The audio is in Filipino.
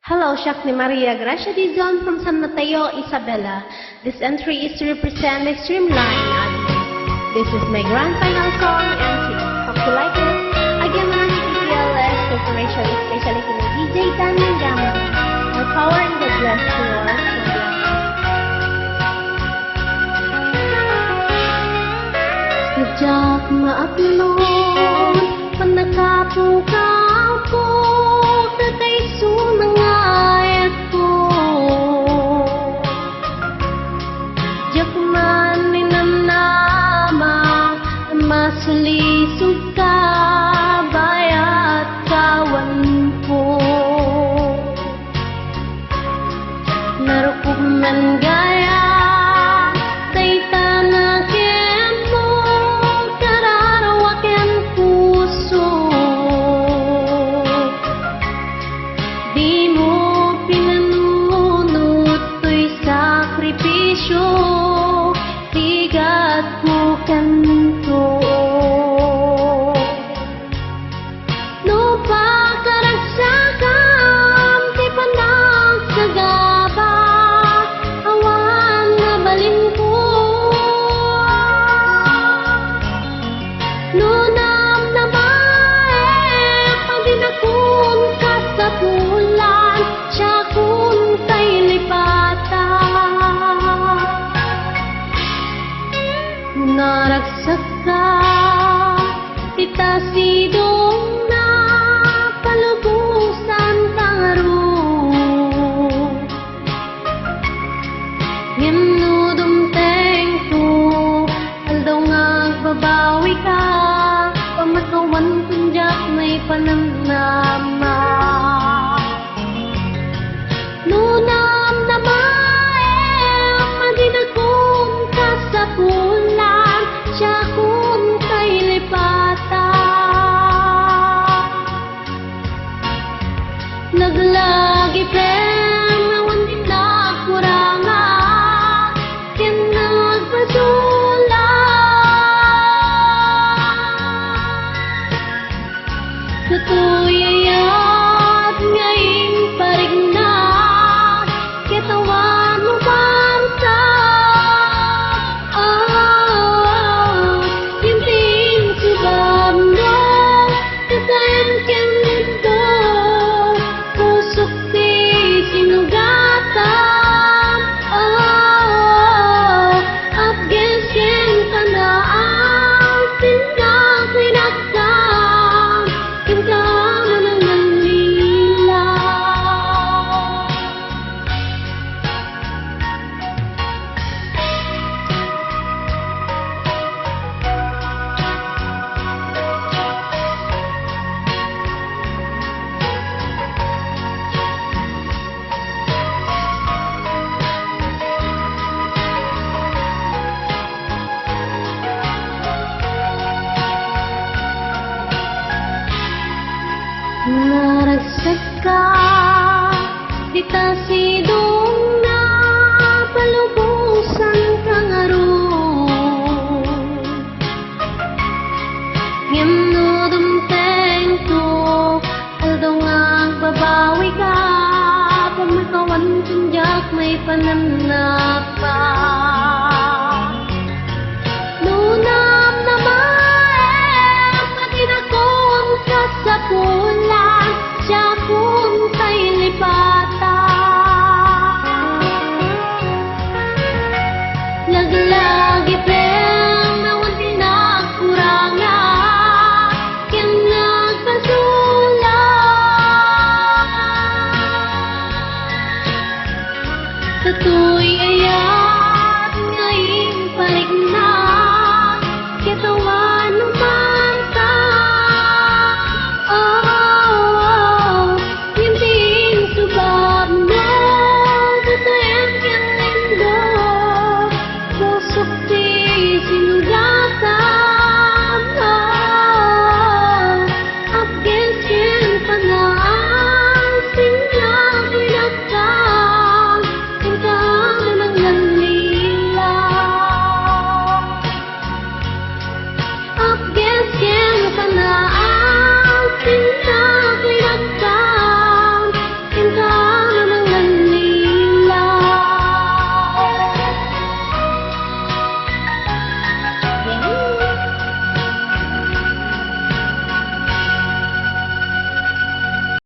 Hello, Shakni Maria Gracia Dizon from San Mateo, Isabela. This entry is to represent the Streamline admin. This is my grand final song and hope you like it. Again, maraming PPLS Corporation, especially to DJ Dan Mangama. More power in the bless Lord. Sejak maaklon, panakapukaw ko, tatay sumangayat ko. Diyak man ninamnama, masulisog ka, bayat kawan ko. Narukog man gaya, tay tanakin mo, kararawakin puso. Di mo pinanunot to'y sakripisyo, tigat mo kanto. No pagkaragsakam, di panagsagaba, awan na balin ko. No namnamae, pagdinakon ka sa bulan, siya kung tay lipata. Naragsak ka, titasidong na palubusan pangaro. Ginudumteng ko, aldaw nga babawi ka, pamatawan kunjak may panamnama. Nunam na maem, madinagong ka sa bulan, siya kung tay lipata. Naglagi pem, nawan din nagkuranga, yan nagpasula. Natuyayat ngayon parigna, kitawan mo bansa. Yung pinsubam mo, kasayan kang mundo, pusok di sinugatan. Against yung tanaan, pinaklinaktan, kintaman ng Manila. Naragsak ka, di tasidong na palubusan kang aron. Ginudumteng ko, aldaw nga babawi ka, pamatawan kunjak may panamnapa.